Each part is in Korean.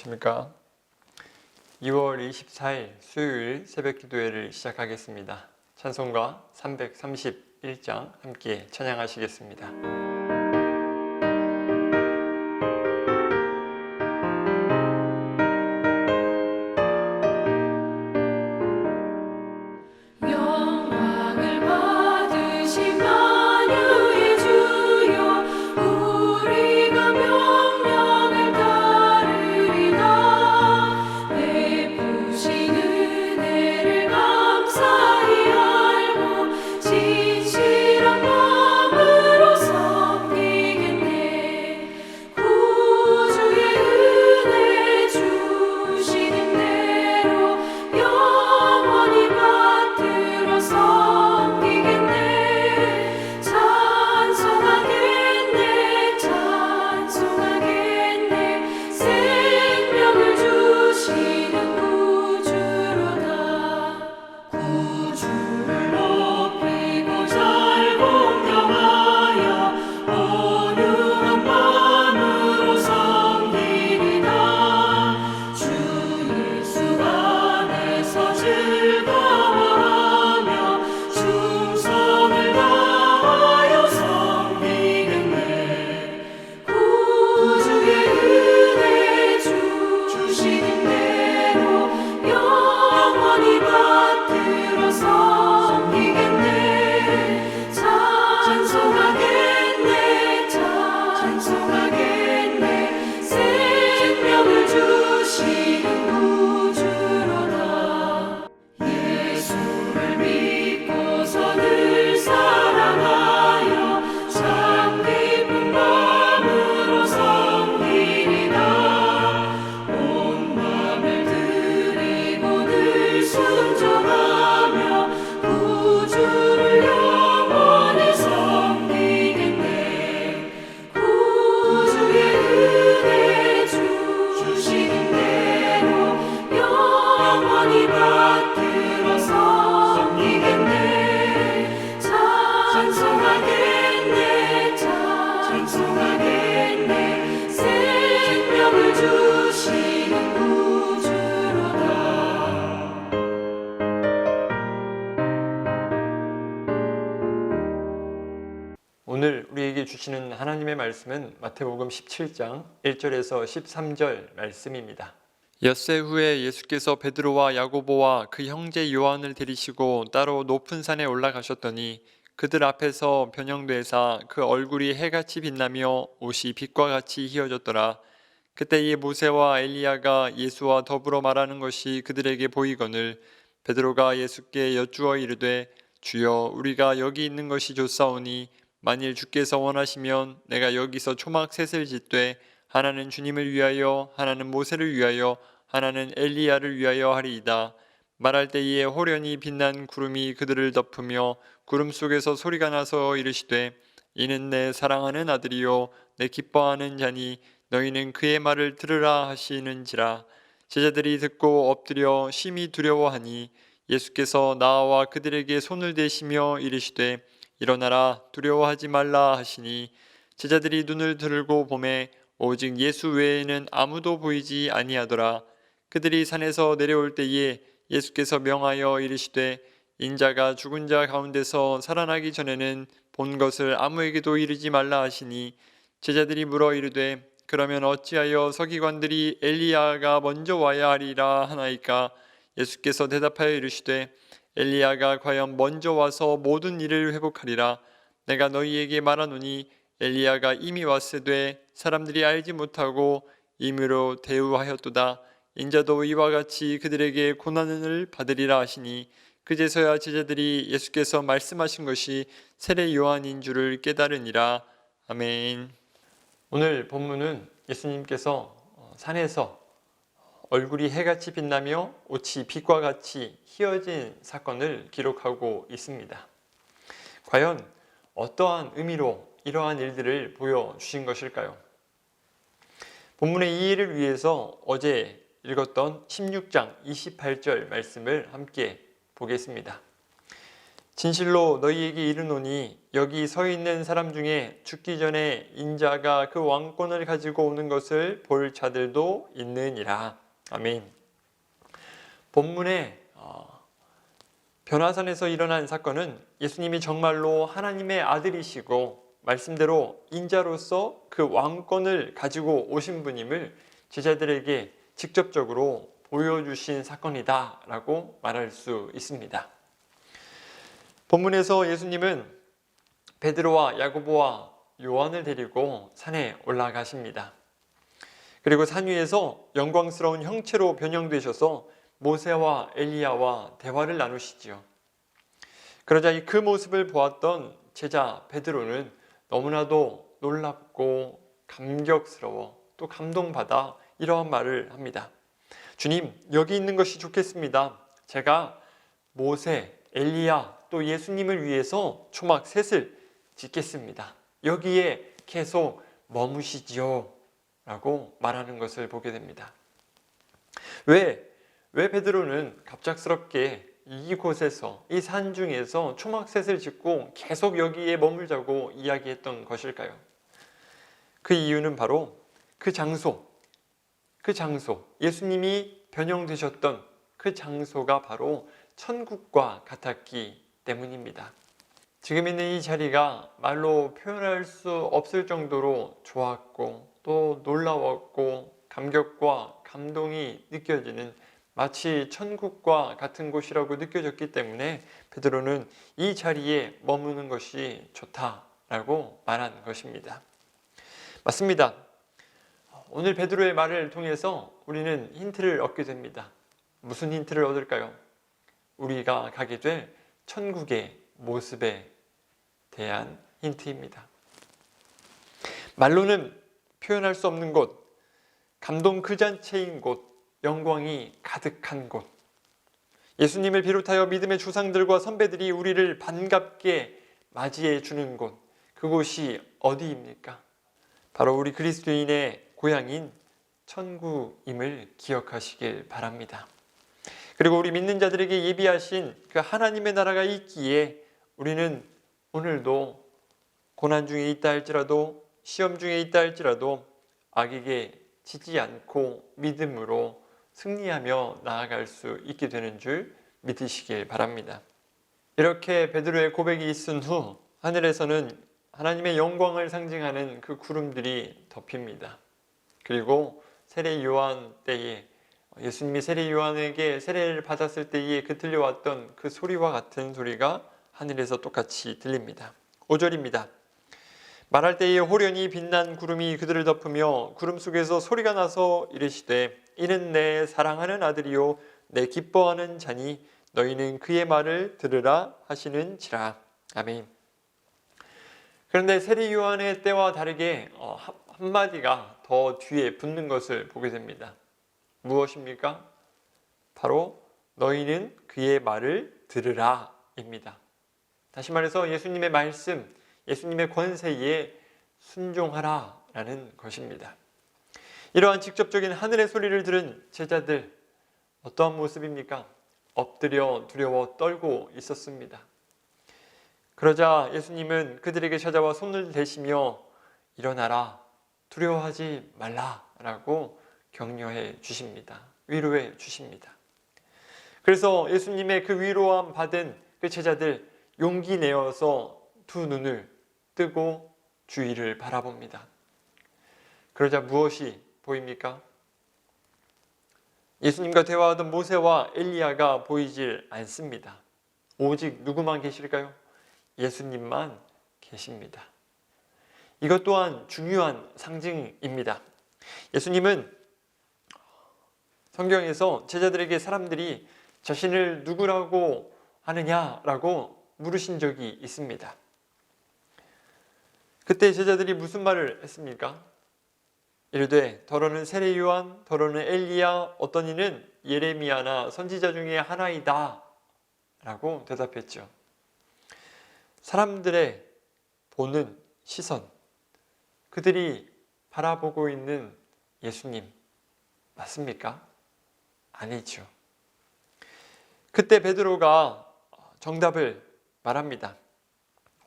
안녕하십니까. 2월 24일 수요일 새벽 기도회를 시작하겠습니다. 찬송가 331장 함께 찬양하시겠습니다. 오늘 우리에게 주시는 하나님의 말씀은 마태복음 17장 1절에서 13절 말씀입니다. 엿새 후에 예수께서 베드로와 야고보와 그 형제 요한을 데리시고 따로 높은 산에 올라가셨더니 그들 앞에서 변형되사 그 얼굴이 해같이 빛나며 옷이 빛과 같이 희어졌더라. 그때에 모세와 엘리야가 예수와 더불어 말하는 것이 그들에게 보이거늘 베드로가 예수께 여쭈어 이르되 주여 우리가 여기 있는 것이 좋사오니 만일 주께서 원하시면 내가 여기서 초막 셋을 짓되 하나는 주님을 위하여 하나는 모세를 위하여 하나는 엘리야를 위하여 하리이다. 말할 때에 호련히 빛난 구름이 그들을 덮으며 구름 속에서 소리가 나서 이르시되 이는 내 사랑하는 아들이요 내 기뻐하는 자니 너희는 그의 말을 들으라 하시는지라. 제자들이 듣고 엎드려 심히 두려워하니 예수께서 나와 그들에게 손을 대시며 이르시되 일어나라 두려워하지 말라 하시니 제자들이 눈을 들고 보매 오직 예수 외에는 아무도 보이지 아니하더라. 그들이 산에서 내려올 때에 예수께서 명하여 이르시되 인자가 죽은 자 가운데서 살아나기 전에는 본 것을 아무에게도 이르지 말라 하시니 제자들이 물어 이르되 그러면 어찌하여 서기관들이 엘리야가 먼저 와야 하리라 하나이까? 예수께서 대답하여 이르시되 엘리야가 과연 먼저 와서 모든 일을 회복하리라. 내가 너희에게 말하노니 엘리야가 이미 왔으되 사람들이 알지 못하고 임의로 대우하였도다. 인자도 이와 같이 그들에게 고난을 받으리라 하시니 그제서야 제자들이 예수께서 말씀하신 것이 세례 요한인 줄을 깨달으니라. 아멘. 오늘 본문은 예수님께서 산에서 얼굴이 해같이 빛나며 옷이 빛과 같이 희어진 사건을 기록하고 있습니다. 과연 어떠한 의미로 이러한 일들을 보여주신 것일까요? 본문의 이해를 위해서 어제 읽었던 16장 28절 말씀을 함께 보겠습니다. 진실로 너희에게 이르노니 여기 서 있는 사람 중에 죽기 전에 인자가 그 왕권을 가지고 오는 것을 볼 자들도 있느니라. 아멘. 본문에 변화산에서 일어난 사건은 예수님이 정말로 하나님의 아들이시고 말씀대로 인자로서 그 왕권을 가지고 오신 분임을 제자들에게 직접적으로 보여주신 사건이다 라고 말할 수 있습니다. 본문에서 예수님은 베드로와 야고보와 요한을 데리고 산에 올라가십니다. 그리고 산 위에서 영광스러운 형체로 변형되셔서 모세와 엘리야와 대화를 나누시지요. 그러자 그 모습을 보았던 제자 베드로는 너무나도 놀랍고 감격스러워 또 감동받아 이러한 말을 합니다. 주님, 여기 있는 것이 좋겠습니다. 제가 모세, 엘리야 또 예수님을 위해서 초막 셋을 짓겠습니다. 여기에 계속 머무시지요 라고 말하는 것을 보게 됩니다. 왜 베드로는 갑작스럽게 이곳에서 이 산중에서 초막셋을 짓고 계속 여기에 머물자고 이야기했던 것일까요? 그 이유는 바로 그 장소, 예수님이 변형되셨던 그 장소가 바로 천국과 같았기 때문입니다. 지금 있는 이 자리가 말로 표현할 수 없을 정도로 좋았고 또 놀라웠고 감격과 감동이 느껴지는 마치 천국과 같은 곳이라고 느껴졌기 때문에 베드로는 이 자리에 머무는 것이 좋다라고 말한 것입니다. 맞습니다. 오늘 베드로의 말을 통해서 우리는 힌트를 얻게 됩니다. 무슨 힌트를 얻을까요? 우리가 가게 될 천국의 모습에 대한 힌트입니다. 말로는 표현할 수 없는 곳, 감동 그 자체인 곳, 영광이 가득한 곳, 예수님을 비롯하여 믿음의 조상들과 선배들이 우리를 반갑게 맞이해 주는 곳, 그곳이 어디입니까? 바로 우리 그리스도인의 고향인 천국임을 기억하시길 바랍니다. 그리고 우리 믿는 자들에게 예비하신 그 하나님의 나라가 있기에 우리는 오늘도 고난 중에 있다 할지라도 시험 중에 있다 할지라도 악에게 지지 않고 믿음으로 승리하며 나아갈 수 있게 되는 줄 믿으시길 바랍니다. 이렇게 베드로의 고백이 있은 후 하늘에서는 하나님의 영광을 상징하는 그 구름들이 덮입니다. 그리고 세례 요한 때에 예수님이 세례 요한에게 세례를 받았을 때에 그 들려왔던 그 소리와 같은 소리가 하늘에서 똑같이 들립니다. 5절입니다. 말할 때에 호련히 빛난 구름이 그들을 덮으며 구름 속에서 소리가 나서 이르시되 이는 내 사랑하는 아들이요 내 기뻐하는 자니 너희는 그의 말을 들으라 하시는지라. 아멘. 그런데 세례 요한의 때와 다르게 한마디가 더 뒤에 붙는 것을 보게 됩니다. 무엇입니까? 바로 너희는 그의 말을 들으라 입니다. 다시 말해서 예수님의 말씀, 예수님의 권세에 순종하라 라는 것입니다. 이러한 직접적인 하늘의 소리를 들은 제자들, 어떠한 모습입니까? 엎드려 두려워 떨고 있었습니다. 그러자 예수님은 그들에게 찾아와 손을 대시며 일어나라, 두려워하지 말라 라고 격려해 주십니다. 위로해 주십니다. 그래서 예수님의 그 위로함 받은 그 제자들 용기 내어서 두 눈을 뜨고 주위를 바라봅니다. 그러자 무엇이 보입니까? 예수님과 대화하던 모세와 엘리야가 보이질 않습니다. 오직 누구만 계실까요? 예수님만 계십니다. 이것 또한 중요한 상징입니다. 예수님은 성경에서 제자들에게 사람들이 자신을 누구라고 하느냐라고 물으신 적이 있습니다. 그때 제자들이 무슨 말을 했습니까? 이르되 더러는 세례 요한, 더러는 엘리야, 어떤 이는 예레미야나 선지자 중에 하나이다 라고 대답했죠. 사람들의 보는 시선, 그들이 바라보고 있는 예수님 맞습니까? 아니죠. 그때 베드로가 정답을 말합니다.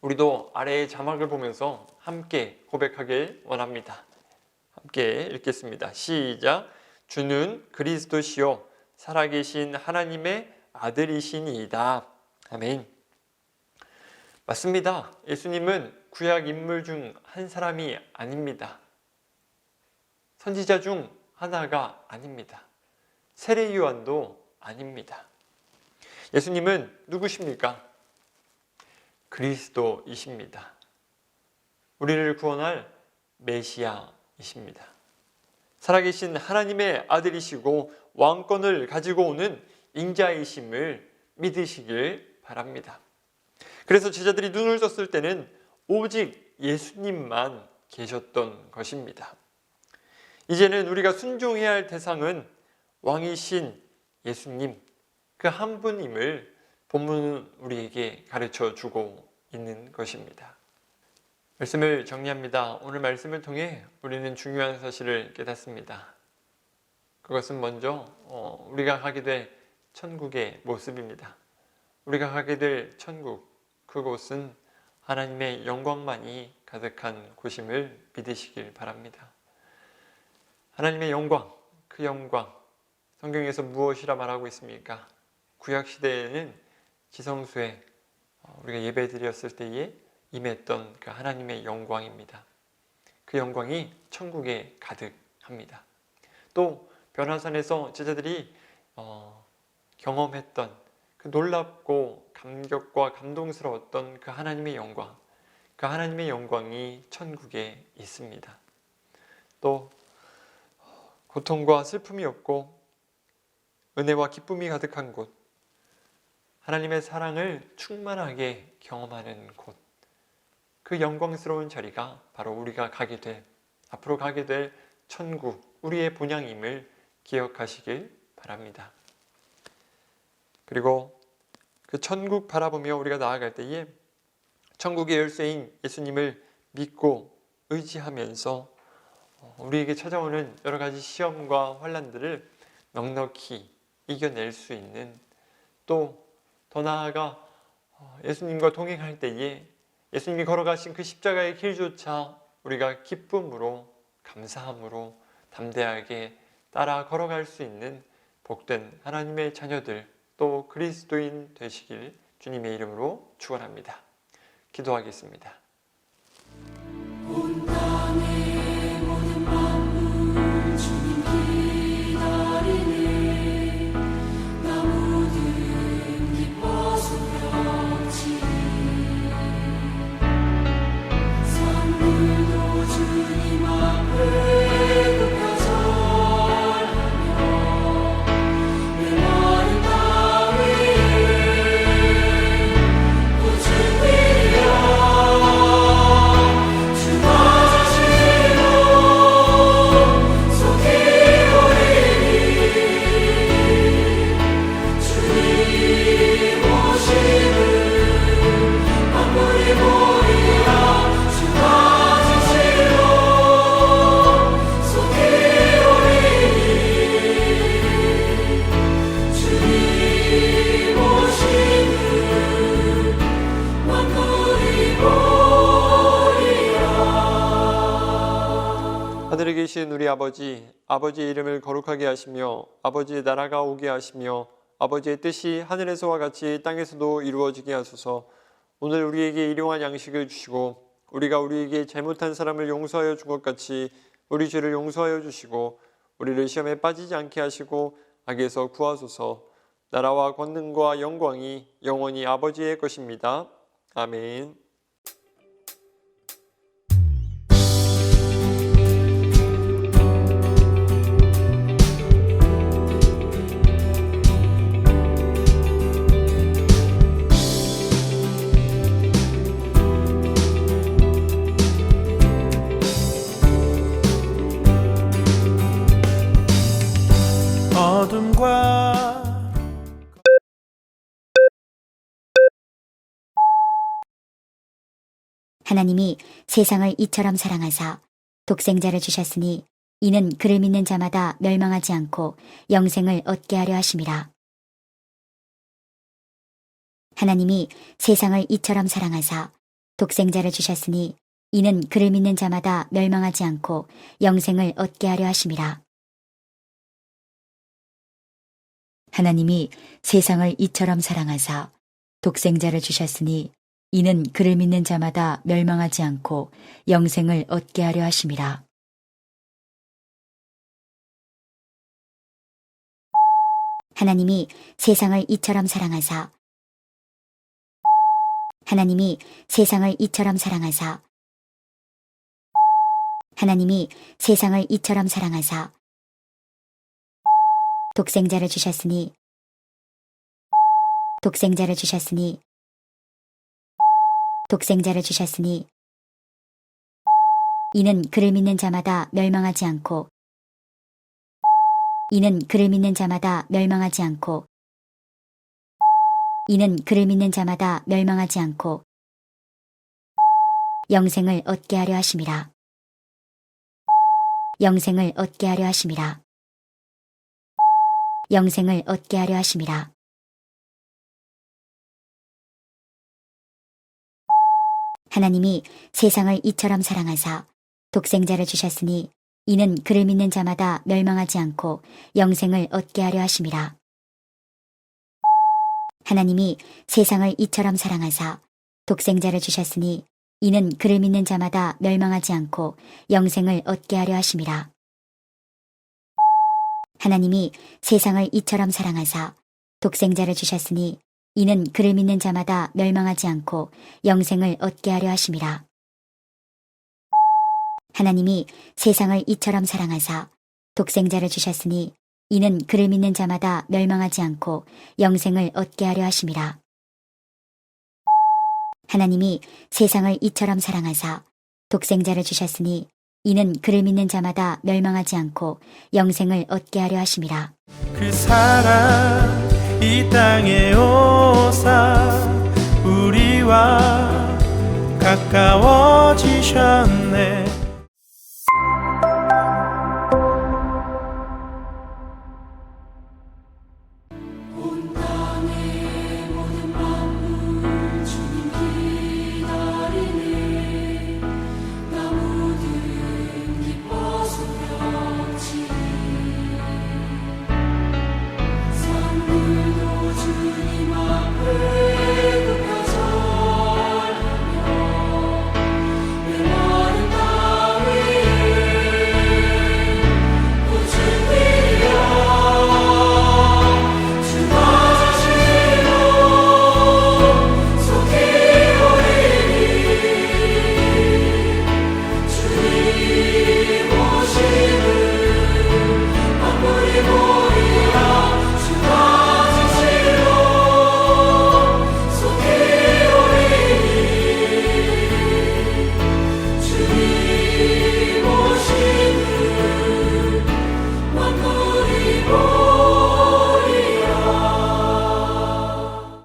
우리도 아래의 자막을 보면서 함께 고백하길 원합니다. 함께 읽겠습니다. 시작. 주는 그리스도시요 살아계신 하나님의 아들이시니이다. 아멘. 맞습니다. 예수님은 구약 인물 중 한 사람이 아닙니다. 선지자 중 하나가 아닙니다. 세례 요한도 아닙니다. 예수님은 누구십니까? 그리스도이십니다. 우리를 구원할 메시아이십니다. 살아계신 하나님의 아들이시고 왕권을 가지고 오는 인자이심을 믿으시길 바랍니다. 그래서 제자들이 눈을 떴을 때는 오직 예수님만 계셨던 것입니다. 이제는 우리가 순종해야 할 대상은 왕이신 예수님 그 한 분임을 본문은 우리에게 가르쳐 주고 있는 것입니다. 말씀을 정리합니다. 오늘 말씀을 통해 우리는 중요한 사실을 깨닫습니다. 그것은 먼저 우리가 가게 될 천국의 모습입니다. 우리가 가게 될 천국, 그곳은 하나님의 영광만이 가득한 곳임을 믿으시길 바랍니다. 하나님의 영광, 그 영광, 성경에서 무엇이라 말하고 있습니까? 구약시대에는 지성소에 우리가 예배 드렸을 때에 임했던 그 하나님의 영광입니다. 그 영광이 천국에 가득합니다. 또 변화산에서 제자들이 경험했던 그 놀랍고 감격과 감동스러웠던 그 하나님의 영광, 그 하나님의 영광이 천국에 있습니다. 또 고통과 슬픔이 없고 은혜와 기쁨이 가득한 곳, 하나님의 사랑을 충만하게 경험하는 곳, 그 영광스러운 자리가 바로 우리가 앞으로 가게 될 천국, 우리의 본향임을 기억하시길 바랍니다. 그리고 그 천국 바라보며 우리가 나아갈 때에 천국의 열쇠인 예수님을 믿고 의지하면서 우리에게 찾아오는 여러 가지 시험과 환난들을 넉넉히 이겨낼 수 있는, 또 더 나아가 예수님과 동행할 때에 예수님이 걸어가신 그 십자가의 길조차 우리가 기쁨으로, 감사함으로 담대하게 따라 걸어갈 수 있는 복된 하나님의 자녀들, 또 그리스도인 되시길 주님의 이름으로 축원합니다. 기도하겠습니다. 온 땅의 모든 만물 주님 기다리네. 나무들 기뻐 소렸지. 산들도 주님 앞에 굽혀 절하며 메마른 땅 위에 꽃을 피려 주 맞으시고 속히 오리니. 주님 오심을 만물이 보리라. 주 맞으시고 속히 오리니. 주님 오심을 만물이 보리라. 하늘에 계신 우리 아버지, 아버지의 이름을 거룩하게 하시며 아버지의 나라가 오게 하시며 아버지의 뜻이 하늘에서와 같이 땅에서도 이루어지게 하소서. 오늘 우리에게 일용할 양식을 주시고 우리가 우리에게 잘못한 사람을 용서하여 준 것 같이 우리 죄를 용서하여 주시고 우리를 시험에 빠지지 않게 하시고 악에서 구하소서. 나라와 권능과 영광이 영원히 아버지의 것입니다. 아멘. 어둠과 하나님이 세상을 이처럼 사랑하사 독생자를 주셨으니 이는 그를 믿는 자마다 멸망하지 않고 영생을 얻게 하려 하심이라. 하나님이 세상을 이처럼 사랑하사 독생자를 주셨으니 이는 그를 믿는 자마다 멸망하지 않고 영생을 얻게 하려 하심이라. 하나님이 세상을 이처럼 사랑하사 독생자를 주셨으니 이는 그를 믿는 자마다 멸망하지 않고 영생을 얻게 하려 하심이라. 하나님이 세상을 이처럼 사랑하사 하나님이 세상을 이처럼 사랑하사 하나님이 세상을 이처럼 사랑하사 독생자를 주셨으니 독생자를 주셨으니 독생자를 주셨으니 이는 그를 믿는 자마다 멸망하지 않고 이는 그를 믿는 자마다 멸망하지 않고 이는 그를 믿는 자마다 멸망하지 않고 영생을 얻게 하려 하심이라. 영생을 얻게 하려 하심이라. 영생을 얻게 하려 하심이라. 하나님이 세상을 이처럼 사랑하사 독생자를 주셨으니 이는 그를 믿는 자마다 멸망하지 않고 영생을 얻게 하려 하심이라. 하나님이 세상을 이처럼 사랑하사 독생자를 주셨으니 이는 그를 믿는 자마다 멸망하지 않고 영생을 얻게 하려 하심이라. 하나님이 세상을 이처럼 사랑하사 독생자를 주셨으니 이는 그를 믿는 자마다 멸망하지 않고 영생을 얻게 하려 하심이라. 하나님이 세상을 이처럼 사랑하사 독생자를 주셨으니 이는 그를 믿는 자마다 멸망하지 않고 영생을 얻게 하려 하심이라. 하나님이 세상을 이처럼 사랑하사 독생자를 주셨으니 이는 그를 믿는 자마다 멸망하지 않고 영생을 얻게 하려 하심이라. 그 사랑 이 땅에 오사 우리와 가까워지셨네.